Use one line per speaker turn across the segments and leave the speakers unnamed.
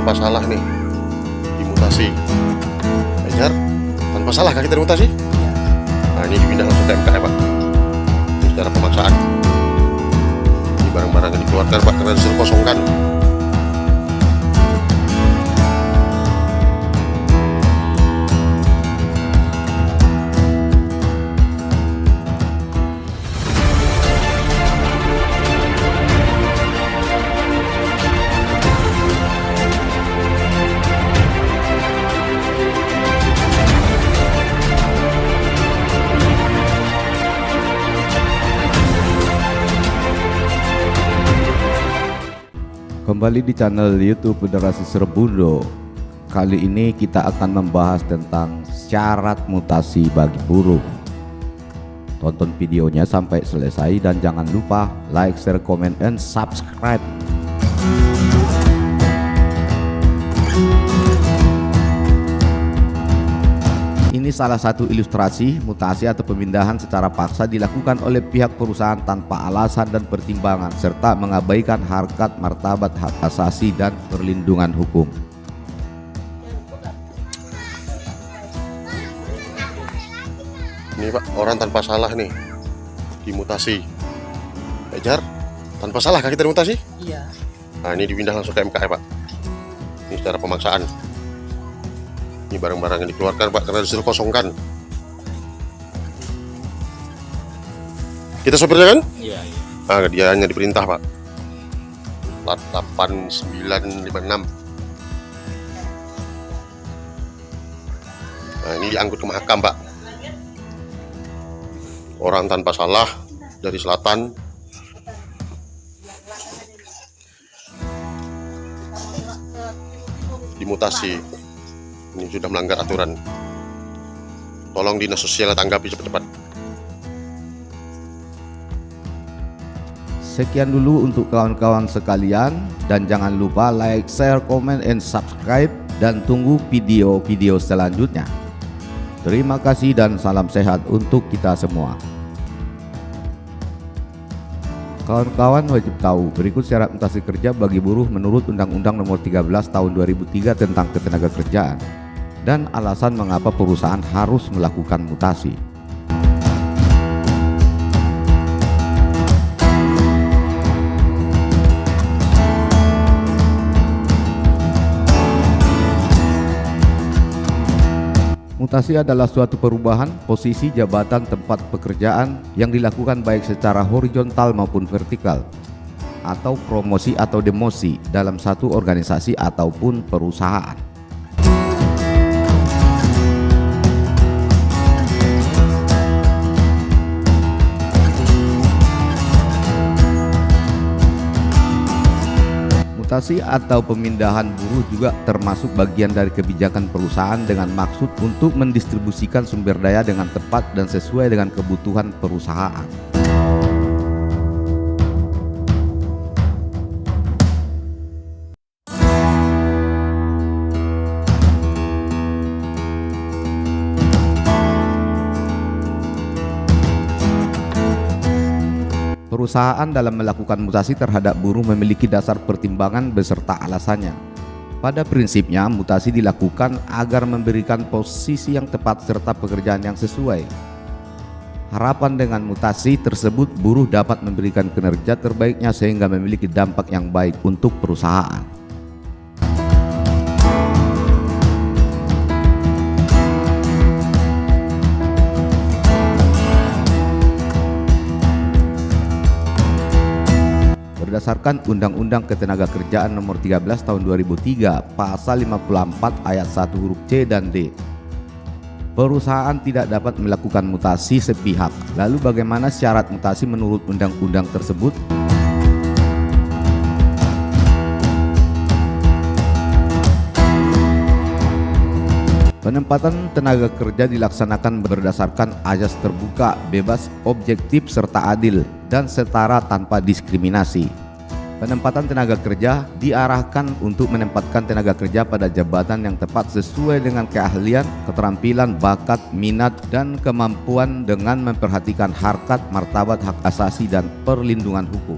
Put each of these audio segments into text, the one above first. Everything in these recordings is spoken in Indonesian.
tanpa salah nih dimutasi. Wajar tanpa salah kah kita dimutasi? Nah ini dipindah langsung ke MK ya Pak. Ini secara pemaksaan. Ini barang-barang yang dikeluarkan Pak karena disuruh kosongkan.
Kembali di channel YouTube Federasi Serbundo. Kali ini kita akan membahas tentang syarat mutasi bagi buruh. Tonton videonya sampai selesai dan jangan lupa like, share, comment, and subscribe. Ini salah satu ilustrasi mutasi atau pemindahan secara paksa dilakukan oleh pihak perusahaan tanpa alasan dan pertimbangan serta mengabaikan harkat martabat hak asasi dan perlindungan hukum.
Ini Pak, orang tanpa salah nih dimutasi. Wajar tanpa salah kah kita dimutasi?
Iya.
Nah ini dipindah langsung ke MK ya Pak. Ini secara pemaksaan. Ini barang-barang yang dikeluarkan Pak karena disuruh kosongkan. Kita sopirnya kan?
Iya.
Nah dia hanya diperintah Pak. Plat 8956. Nah ini diangkut ke Mahakam Pak. Orang tanpa salah dari selatan. Dimutasi. Ini sudah melanggar aturan. Tolong dinas sosial tanggapi cepat-cepat.
Sekian dulu untuk kawan-kawan sekalian dan jangan lupa like, share, comment, and subscribe dan tunggu video-video selanjutnya. Terima kasih dan salam sehat untuk kita semua. Kawan-kawan wajib tahu berikut syarat mutasi kerja bagi buruh menurut Undang-Undang Nomor 13 Tahun 2003 tentang Ketenagakerjaan dan alasan mengapa perusahaan harus melakukan mutasi. Mutasi adalah suatu perubahan posisi jabatan tempat pekerjaan yang dilakukan baik secara horizontal maupun vertikal, atau promosi atau demosi dalam satu organisasi ataupun perusahaan. Mutasi atau pemindahan buruh juga termasuk bagian dari kebijakan perusahaan dengan maksud untuk mendistribusikan sumber daya dengan tepat dan sesuai dengan kebutuhan perusahaan. Perusahaan dalam melakukan mutasi terhadap buruh memiliki dasar pertimbangan beserta alasannya. Pada prinsipnya, mutasi dilakukan agar memberikan posisi yang tepat serta pekerjaan yang sesuai. Harapan dengan mutasi tersebut, buruh dapat memberikan kinerja terbaiknya sehingga memiliki dampak yang baik untuk perusahaan. Berdasarkan Undang-Undang Ketenagakerjaan Nomor 13 Tahun 2003, Pasal 54 Ayat 1 huruf C dan D, perusahaan tidak dapat melakukan mutasi sepihak. Lalu bagaimana syarat mutasi menurut undang-undang tersebut? Penempatan tenaga kerja dilaksanakan berdasarkan azas terbuka, bebas, objektif, serta adil, dan setara tanpa diskriminasi. Penempatan tenaga kerja diarahkan untuk menempatkan tenaga kerja pada jabatan yang tepat sesuai dengan keahlian, keterampilan, bakat, minat, dan kemampuan dengan memperhatikan harkat, martabat, hak asasi, dan perlindungan hukum.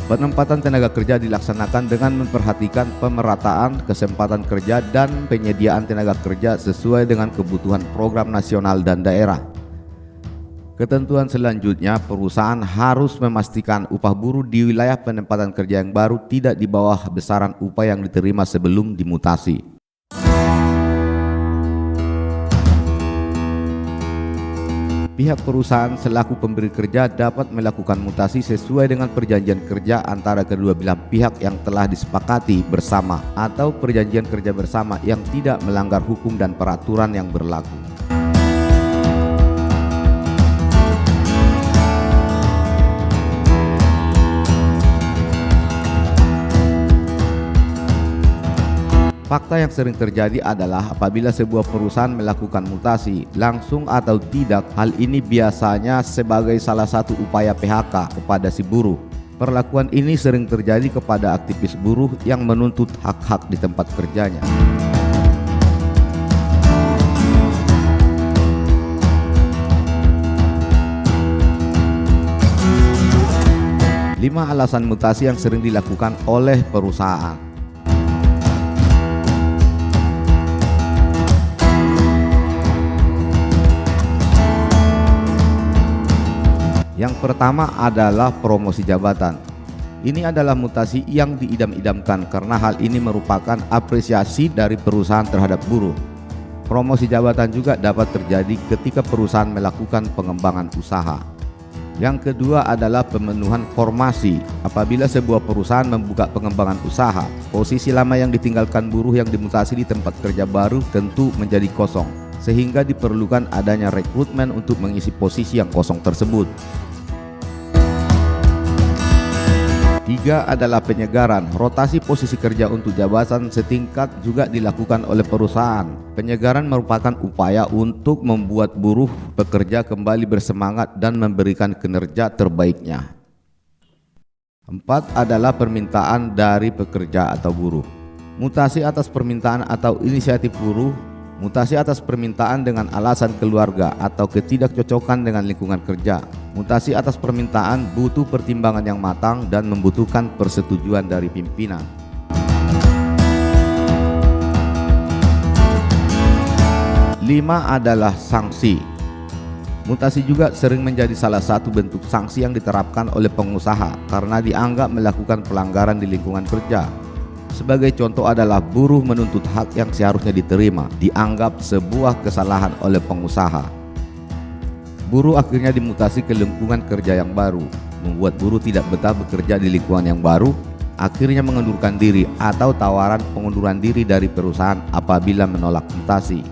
Penempatan tenaga kerja dilaksanakan dengan memperhatikan pemerataan kesempatan kerja dan penyediaan tenaga kerja sesuai dengan kebutuhan program nasional dan daerah. Ketentuan selanjutnya, perusahaan harus memastikan upah buruh di wilayah penempatan kerja yang baru tidak di bawah besaran upah yang diterima sebelum dimutasi. Pihak perusahaan selaku pemberi kerja dapat melakukan mutasi sesuai dengan perjanjian kerja antara kedua belah pihak yang telah disepakati bersama atau perjanjian kerja bersama yang tidak melanggar hukum dan peraturan yang berlaku. Fakta yang sering terjadi adalah apabila sebuah perusahaan melakukan mutasi, langsung atau tidak, hal ini biasanya sebagai salah satu upaya PHK kepada si buruh. Perlakuan ini sering terjadi kepada aktivis buruh yang menuntut hak-hak di tempat kerjanya. Lima alasan mutasi yang sering dilakukan oleh perusahaan. Yang pertama adalah promosi jabatan. Ini adalah mutasi yang diidam-idamkan karena hal ini merupakan apresiasi dari perusahaan terhadap buruh. Promosi jabatan juga dapat terjadi ketika perusahaan melakukan pengembangan usaha. Yang kedua adalah pemenuhan formasi. Apabila sebuah perusahaan membuka pengembangan usaha, posisi lama yang ditinggalkan buruh yang dimutasi di tempat kerja baru tentu menjadi kosong, sehingga diperlukan adanya rekrutmen untuk mengisi posisi yang kosong tersebut. Tiga adalah penyegaran. Rotasi posisi kerja untuk jabatan setingkat juga dilakukan oleh perusahaan. Penyegaran merupakan upaya untuk membuat buruh pekerja kembali bersemangat dan memberikan kinerja terbaiknya. Empat adalah permintaan dari pekerja atau buruh. Mutasi atas permintaan atau inisiatif buruh. Mutasi atas permintaan dengan alasan keluarga atau ketidakcocokan dengan lingkungan kerja. Mutasi atas permintaan butuh pertimbangan yang matang dan membutuhkan persetujuan dari pimpinan. Lima adalah sanksi. Mutasi juga sering menjadi salah satu bentuk sanksi yang diterapkan oleh pengusaha karena dianggap melakukan pelanggaran di lingkungan kerja. Sebagai contoh adalah buruh menuntut hak yang seharusnya diterima, dianggap sebuah kesalahan oleh pengusaha. Buruh akhirnya dimutasi ke lingkungan kerja yang baru, membuat buruh tidak betah bekerja di lingkungan yang baru, akhirnya mengundurkan diri atau tawaran pengunduran diri dari perusahaan apabila menolak mutasi.